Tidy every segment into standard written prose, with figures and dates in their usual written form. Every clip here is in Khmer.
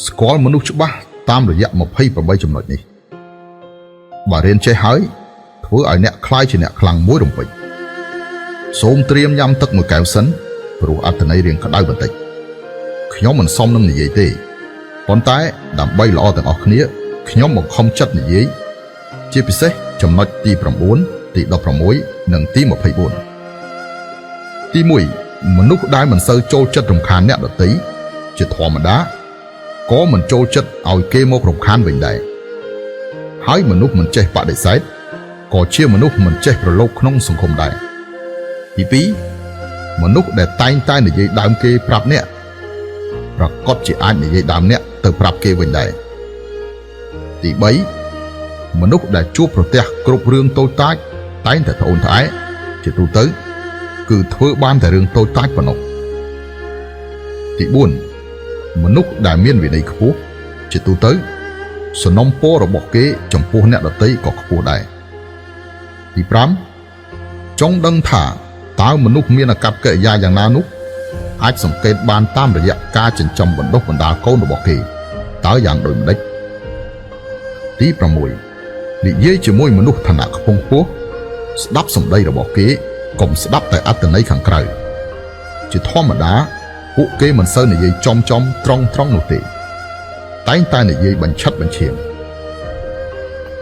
ស្គាល់មនុស្សច្បាស់តាមរយៈ28ចំណុចនេះបើរៀនចេះហើយធ្វើឲ្យអ្នកខ្លាយជាអ្នកខ្លាំងមួយរំពេចសូមត្រៀមញ៉ាំទឹកមួយកែវសិនព្រោះអត្ថន័យរៀងក្តៅបន្តិចខ្ញុំមិនសមនឹងនិយាយទេប៉ុន្តែដើម្បីល្អទាំងអស់គ្នាខ្ញុំបង្ខំចិត្តនិយាយជាពិសេសចំណុចទី9ទី16និងទី24ទី1មនុស្សដែលមិនសូវចូលចិត្តរំខានអ្នកដទៃជាធម្មតាក៏មិនចូលចិត្តឲ្យគេមករំខានវិញដែរហើយមនុស្សមិនចេះបដិសេធក៏ជាមនុស្សមិនចេះប្រឡូកក្នុងសង្គមដែរទី2មនុស្សដែលតែងតែនិយាយដើមគេប្រាប់អ្នកប្រកបជាអាចនិយាយដើមអ្នកទៅប្រាប់គេវិញដែរទី3មនុស្សដែលជួបប្រទះគ្រប់រឿងតូចតាចតែងតែត្អូញត្អែជាទូទៅគឺធ្វើបានតែរឿងតូចតាចប៉ុណ្ណោះទី4មនុស្សដែលមានវិន័យខ្ពស់ជាទូទៅសំណុំពររបស់គេចំពោះអ្នកដទៃក៏ខ្ពស់ដែរទី5ចង់ដឹងថាតើមនុស្សមានអាកប្បកិរិយាយ៉ាងណានោះអាចសង្កេតបានតាមរយៈការចិញ្ចឹមបណ្ដុះបណ្ដាលកូនរបស់គេតើយ៉ាងដូចម្ដេចទី6និយាយជាមួយមនុស្សឋានៈខ្ពង់ខ្ពស់ស្ដាប់សម្ដីរបស់គេកុំស្ដាប់តែអត្ថន័យខាងក្រៅជាធម្មតាពួកគេមិនសូវនិយាយចំត្រង់នោះទេតែងតែនិយាយបញ្ឆិតបញ្ឈៀង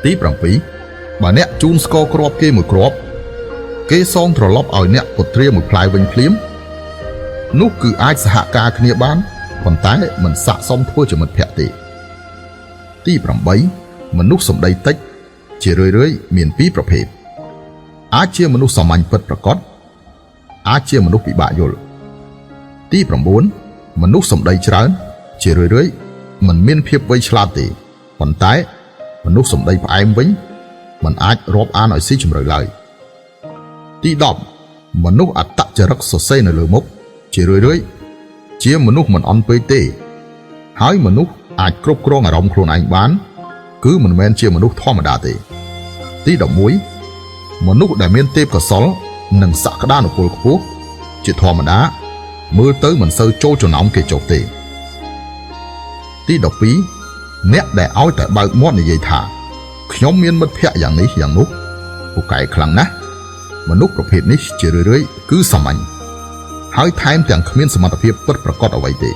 ទី7បើអ្នកជូនស្ករគ្រាប់គេមួយគ្រាប់គេសងត្រឡប់ឲ្យអ្នកពុត្រាមួយផ្លែវិញភ្លាមនោះគឺអាចសហការគ្នាបានប៉ុន្តែមិនស័ក្តិសមធ្វើជាមិត្តភក្តិទេទី8មនុស្សសម្ដីតិចជារឿយមានពីរប្រភេទអាចជាមនុស្សសាមញ្ញពិតប្រាកដអាចជាមនុស្សពិបាកយល់ទី9មនុស្សសម្ដីច្រើនជារឿយមិនមានភាពវៃឆ្លាតទេប៉ុន្តែមនុស្សសម្ដីផ្អែមវិញមិនអាចរាប់អានឲ្យស៊ីជម្រៅឡើយទី10មនុស្សអត្តចរិតសរសេរនៅលើមុខជារឿយជាមនុស្សមិនអន់ពេកទេហើយមនុស្សអាចគ្រប់គ្រងអារម្មណ៍ខ្លួនឯងបានគឺមិនមែនជាមនុស្សធម្មតាទេទី11មនុស្សដែលមានទេពកោសល្យនិងសក្តានុពលខ្ពស់ជាធម្មតាមើលទៅមិនសូវចូលចំណោមគេចុះទេទី12អ្នកដែលឲ្យតែបើកមាត់និយាយថាខ្ញុំមានមិត្តភក្តិយ៉ាងនេះយ៉ាងនោះពូកែខ្លាំងណាស់មនុស្សប្រភេទនេះជារឿយគឺសាមញ្ញហើយថែមទាំងគ្មានសមត្ថភាពពិតប្រាកដអ្វីទេ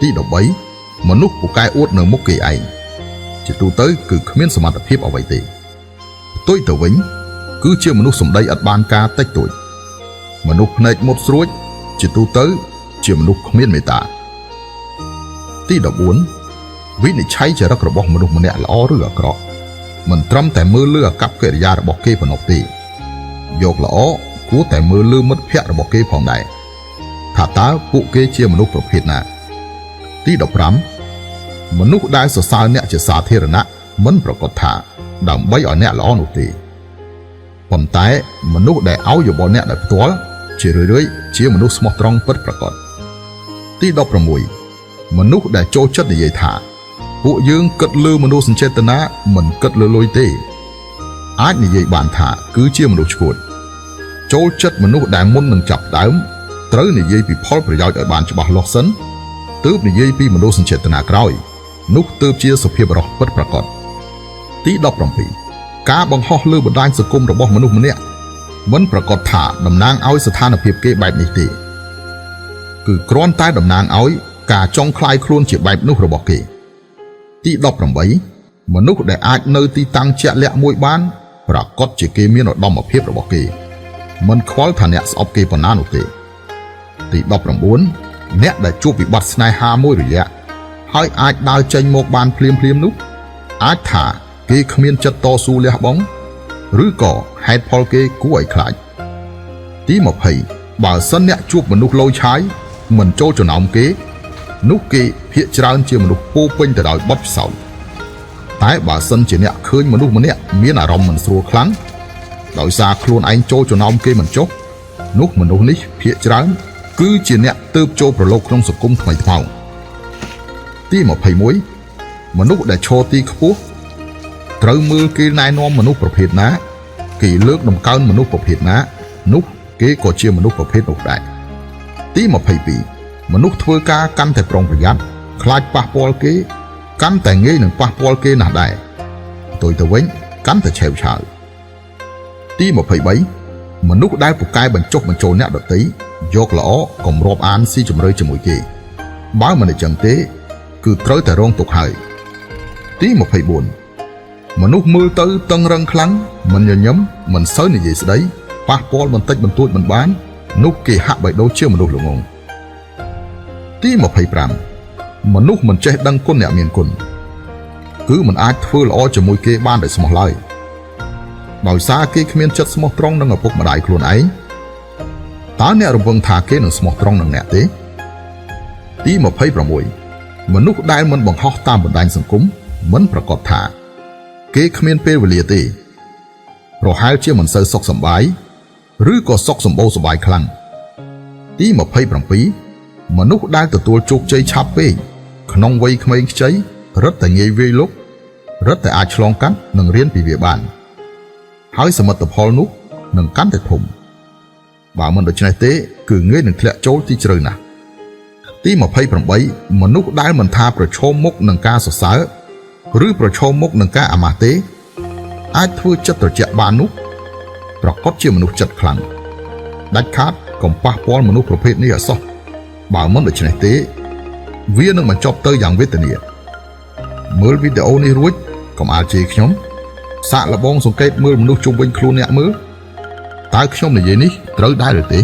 ទី13មនុស្សពូកែអួតនៅមុខគេឯងជាទូទៅគឺគ្មានសមត្ថភាពអ្វីទេផ្ទុយទៅវិញគឺជាមនុស្សសម្ដីឥតបានការតិចតួចមនុស្សភ្នែកមុតស្រួចជាទូទៅជាមនុស្សគ្មានមេត្តាទី14វិនិច្ឆ័យចរិតរបស់មនុស្សម្នាក់ល្អឬអាក្រក់មិនត្រឹមតែមើលលើអាកប្បកិរិយារបស់គេប៉ុណ្ណោះទេយកល្អគួរតែមើលលើមិត្តភក្តិរបស់គេផងដែរថាតើពួកគេជាមនុស្សប្រភេទណាទី15មនុស្សដែលសរសើរអ្នកជាសាធារណៈមិនប្រកាសថាដើម្បីឲ្យអ្នកល្អនោះទេប៉ុន្តែមនុស្សដែលឲ្យយោបល់អ្នកដោយផ្ទាល់ជារឿយជាមនុស្សស្មោះត្រង់ពិតប្រាកដទី16មនុស្សដែលចូលចិត្តនិយាយថាពួកយើងគិតលើមនោសញ្ចេតនាមិនគិតលើលុយទេអាចនិយាយបានថាគឺជាមនុស្សឆ្កួតចូលចិត្តមនុស្សដែលមុននឹងចាប់ដើមត្រូវនិយាយពីផលប្រយោជន៍ឲ្យបានច្បាស់លាស់សិនទើបនិយាយពីមនោសញ្ចេតនាក្រោយនោះទើបជាសុភាពបុរសពិតប្រាកដទី17ការបង្ហោះលើបណ្ដាញសង្គមរបស់មនុស្សម្នាក់មិនប្រកាសថាតំណាងឲ្យស្ថានភាពគេបែបនេះទេគឺគ្រាន់តែតំណាងឲ្យការចង់คลายខ្លួនជាបែបនោះរបស់គេទី18មនុស្សដែលអាចនៅទីតាំងជាក់លាក់មួយបានប្រកាសជាគេមានឧត្តមភាពរបស់គេមិនខ្វល់ថាអ្នកស្អប់គេប៉ុណ្ណានោះទេទី19អ្នកដែលជួបវិបត្តិស្នេហាមួយរយៈហើយអាចដើរចេញមកបានភ្លាមនោះអាចថាគេគ្មានចិត្តតស៊ូលះបង់ឬក៏ហេតុផលគេគួរឲ្យខ្លាចទី20បើសិនអ្នកជួបមនុស្សលោឆាយមិនចូលចំណោមគេនោះគេភាគច្រើនជាមនុស្សពោពេញទៅដោយបទពិសោធន៍តែបើសិនជាអ្នកឃើញមនុស្សម្នាក់មានអារម្មណ៍មិនស្រួលខ្លាំងដោយសារខ្លួនឯងចូលចំណោមគេមិនចុះនោះមនុស្សនេះភាគច្រើនគឺជាអ្នកទើបចូលប្រឡូកក្នុងសង្គមថ្មីថ្មោងទី21មនុស្សដែលឈរទីខ្ពស់ត្រូវមើលគេណែនាំមនុស្សប្រភេទណាគេលើកតម្កើងមនុស្សប្រភេទណានោះគេក៏ជាមនុស្សប្រភេទនោះដែរទី22មនុស្សធ្វើការកាន់តែប្រុងប្រយ័ត្ន ខ្លាចប៉ះពាល់គេកាន់តែងាយនឹងប៉ះពាល់គេណាស់ដែរផ្ទុយទៅវិញកាន់តែឆេវឆាវទី23មនុស្សដែលពូកែបញ្ចុះបញ្ចូលអ្នកដទៃយកល្អកុំរាប់អានស៊ីជម្រៅជាមួយគេបើមិនអញ្ចឹងទេគឺត្រូវតែរងទុក្ខហើយទី24មនុស្សមើលទៅតឹងរឹងខ្លាំងមិនញញឹមមិនសូវនិយាយស្ដីប៉ះពាល់បន្តិចបន្តួចមិនបាននោះគេហាក់បីដូចជាមនុស្សល្ងងទី25មនុស្សមិនចេះដឹងគុណអ្នកមានគុណគឺមិនអាចធ្វើល្អជាមួយគេបានដោយស្មោះឡើយដោយសារគេគ្មានចិត្តស្មោះត្រង់នឹងឪពុកម្ដាយខ្លួនឯងតើអ្នករំពឹងថាគេនឹងស្មោះត្រង់នឹងអ្នកទេទី26មនុស្សដែលមិនបង្ហោះតាមបណ្ដាញសង្គមមិនប្រកាសថាគេគ្មានពេលវេលាទេប្រហែលជាមិនសូវសុខសប្បាយឬក៏សុខសម្បូរសប្បាយខ្លាំងទី27មនុស្សដែលទទួលជោគជ័យឆាប់ពេកក្នុងវ័យក្មេងខ្ចីរឹតតែងាយវាយលុករឹតតែអាចឆ្លងកាត់និងរៀនពីវាបានហើយសមិទ្ធផលនោះនឹងកាន់តែធំបើមិនដូច្នេះទេគឺងាយនឹងធ្លាក់ចូលទីជ្រៅណាស់ទី28មនុស្សដែលមិនថាប្រឈមមុខនឹងការសរសើរឬប្រឈមមុខនឹងការអាម៉ាស់ទេអាចធ្វើចិត្តត្រជាក់បាននោះប្រកបជាមនុស្សចិត្តខ្លាំងដាច់ខាតកុំប៉ះពាល់មនុស្សប្រភេទនេះឲ្យសោះបើមិនដូច្នេះទេវានឹងបញ្ចប់ទៅយ៉ាងវេទនាមើលវីដេអូនេះរួចកុំអាលជេរខ្ញុំសាកល្បងសង្កេតមើលមនុស្សជុំវិញខ្លួនអ្នកមើលតើខ្ញុំនិយាយនេះត្រូវដែរឬទេ